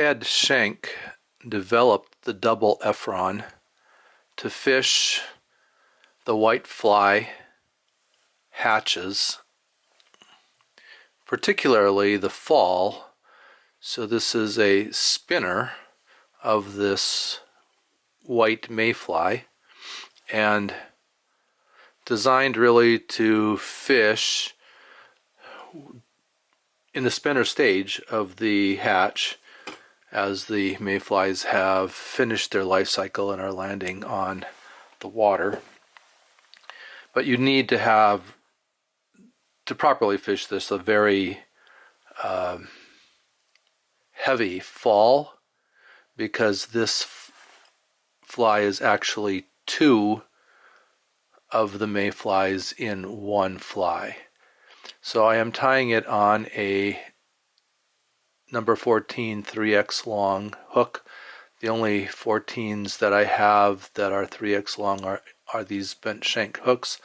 Ed Shenk developed the double Ephoron to fish the whitefly hatches, particularly the fall. So this is a spinner of this white mayfly and designed really to fish in the spinner stage of the hatch as the mayflies have finished their life cycle and are landing on the water. But you need to have, to properly fish this, a very heavy fall, because this fly is actually two of the mayflies in one fly. So I am tying it on a number 14 3x long hook. The only 14s that I have that are 3x long are these bent shank hooks,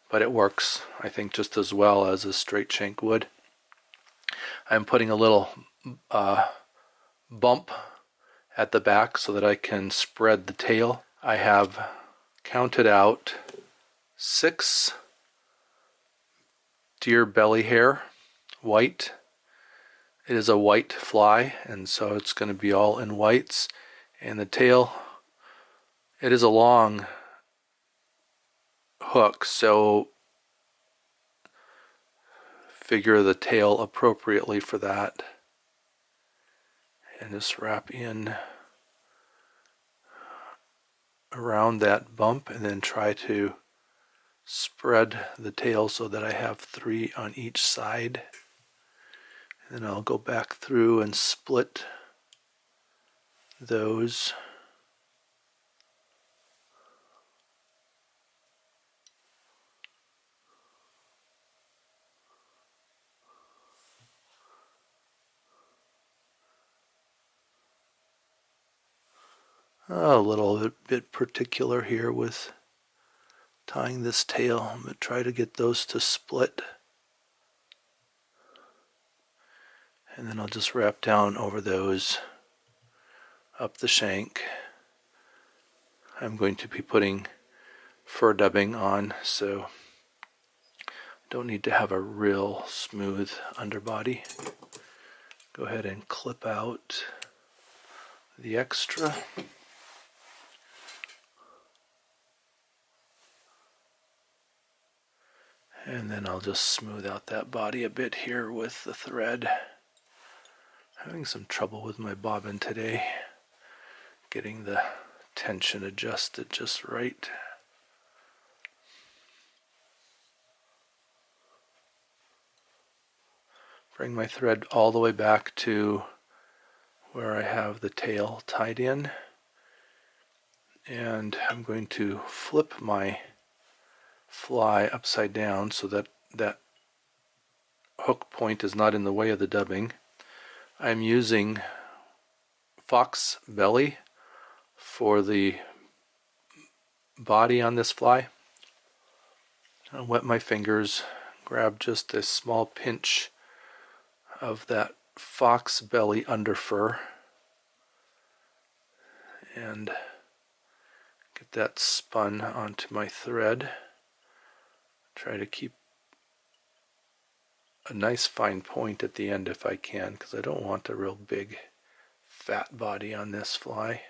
but it works, I think, just as well as a straight shank would. I'm putting a little bump at the back so that I can spread the tail. I have counted out 6 deer belly hair, white. It is a white fly, and so it's going to be all in whites. And the tail, it is a long hook, so figure the tail appropriately for that. And just wrap in around that bump and then try to spread the tail so that I have 3 on each side. And then I'll go back through and split those. A little bit particular here with tying this tail. I'm going to try to get those to split. And then I'll just wrap down over those up the shank. I'm going to be putting fur dubbing on, so I don't need to have a real smooth underbody. Go ahead and clip out the extra. And then I'll just smooth out that body a bit here with the thread. Having some trouble with my bobbin today, getting the tension adjusted just right. Bring my thread all the way back to where I have the tail tied in. And I'm going to flip my fly upside down so that that hook point is not in the way of the dubbing. I'm using fox belly for the body on this fly. I'll wet my fingers, grab just a small pinch of that fox belly underfur, and get that spun onto my thread. Try to keep a nice fine point at the end if I can, because I don't want a real big fat body on this fly.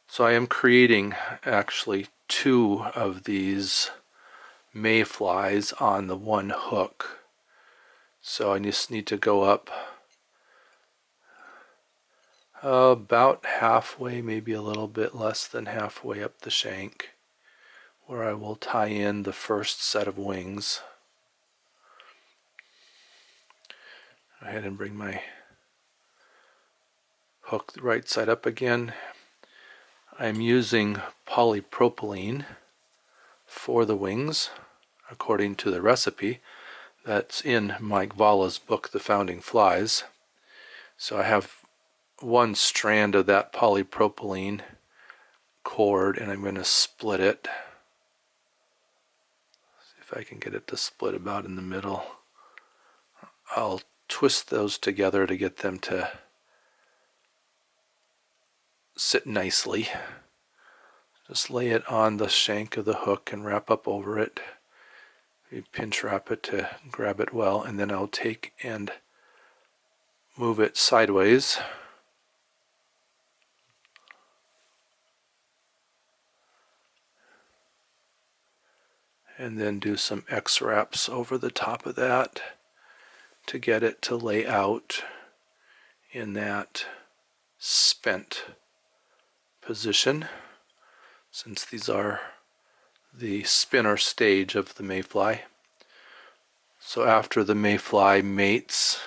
So I am creating actually 2 of these mayflies on the one hook. So I just need to go up about halfway, maybe a little bit less than halfway up the shank, where I will tie in the first set of wings. Go ahead and bring my hook right side up again. I'm using polypropylene for the wings, according to the recipe that's in Mike Valla's book, The Founding Flies. So I have 1 strand of that polypropylene cord, and I'm going to split it. See if I can get it to split about in the middle. I'll twist those together to get them to sit nicely. Just lay it on the shank of the hook and wrap up over it. You pinch wrap it to grab it well, and then I'll take and move it sideways. And then do some X wraps over the top of that to get it to lay out in that spent position, since these are the spinner stage of the mayfly. So after the mayfly mates,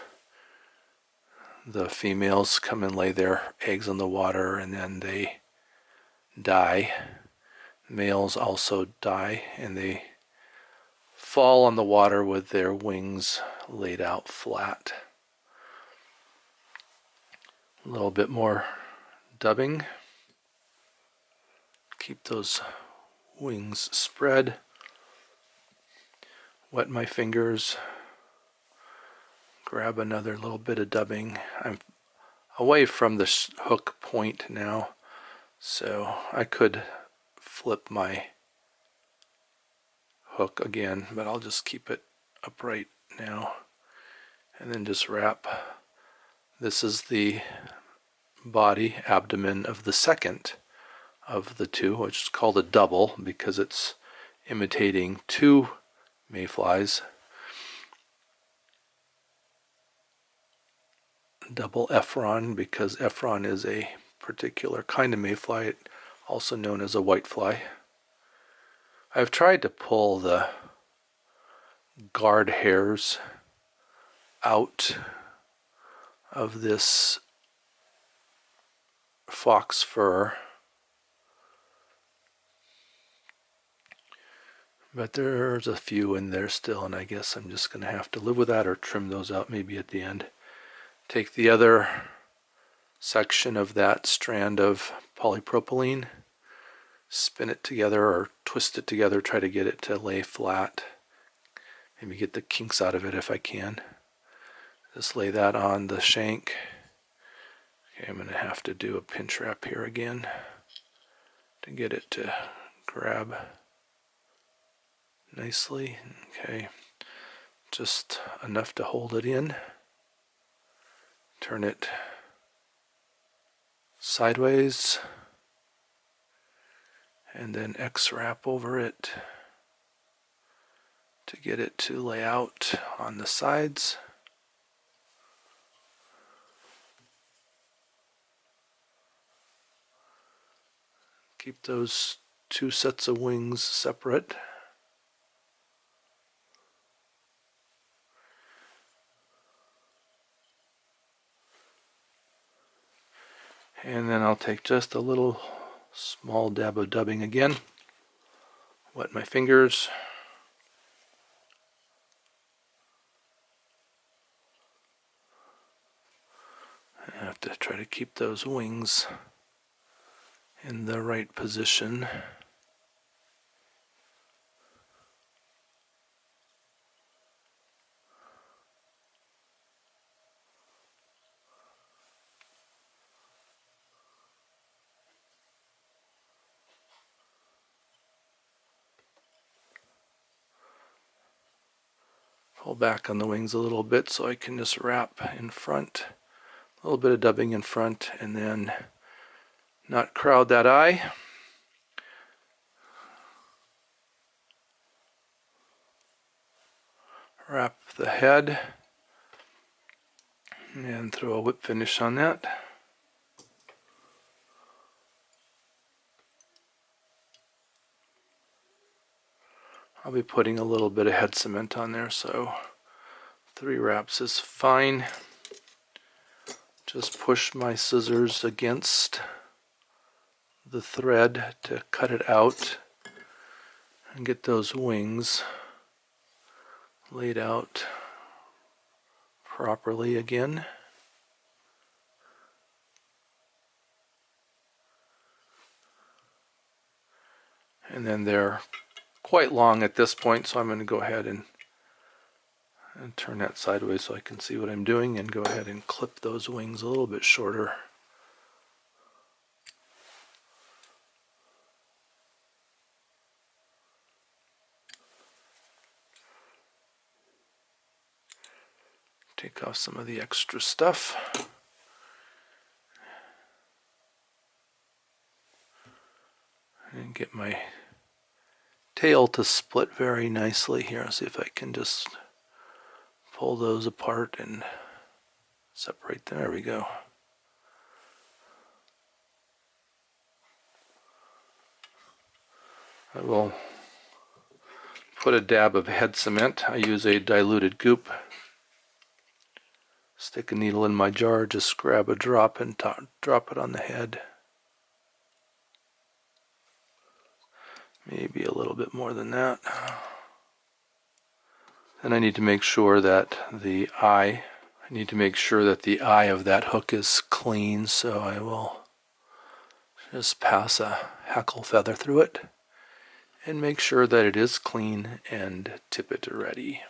the females come and lay their eggs on the water, and then they die. Males also die, and they fall on the water with their wings laid out flat. A little bit more dubbing. Keep those wings spread. Wet my fingers. Grab another little bit of dubbing. I'm away from the hook point now, so I could flip my hook again, but I'll just keep it upright now and then just wrap. This is the body, abdomen of the second of the two, which is called a double because it's imitating two mayflies. Double Ephoron because Ephoron is a particular kind of mayfly, also known as a whitefly. I've tried to pull the guard hairs out of this fox fur, but there's a few in there still, and I guess I'm just going to have to live with that or trim those out maybe at the end. Take the other section of that strand of polypropylene, spin it together or twist it together, try to get it to lay flat. Maybe get the kinks out of it if I can. Just lay that on the shank. Okay, I'm going to have to do a pinch wrap here again to get it to grab nicely. Okay, just enough to hold it in. Turn it sideways and then X wrap over it to get it to lay out on the sides. Keep those two sets of wings separate. And then I'll take just a little small dab of dubbing again. Wet my fingers. I have to try to keep those wings in the right position. Pull back on the wings a little bit so I can just wrap in front. A little bit of dubbing in front and then not crowd that eye. Wrap the head and throw a whip finish on that. I'll be putting a little bit of head cement on there, so 3 wraps is fine. Just push my scissors against the thread to cut it out and get those wings laid out properly again. And then they're quite long at this point, so I'm going to go ahead and And turn that sideways so I can see what I'm doing, and go ahead and clip those wings a little bit shorter. Take off some of the extra stuff. And get my tail to split very nicely here. See if I can just pull those apart and separate them. There we go. I will put a dab of head cement. I use a diluted goop. Stick a needle in my jar, just grab a drop and drop it on the head. Maybe a little bit more than that. And I need to make sure that the eye of that hook is clean, so I will just pass a hackle feather through it and make sure that it is clean and tip it ready.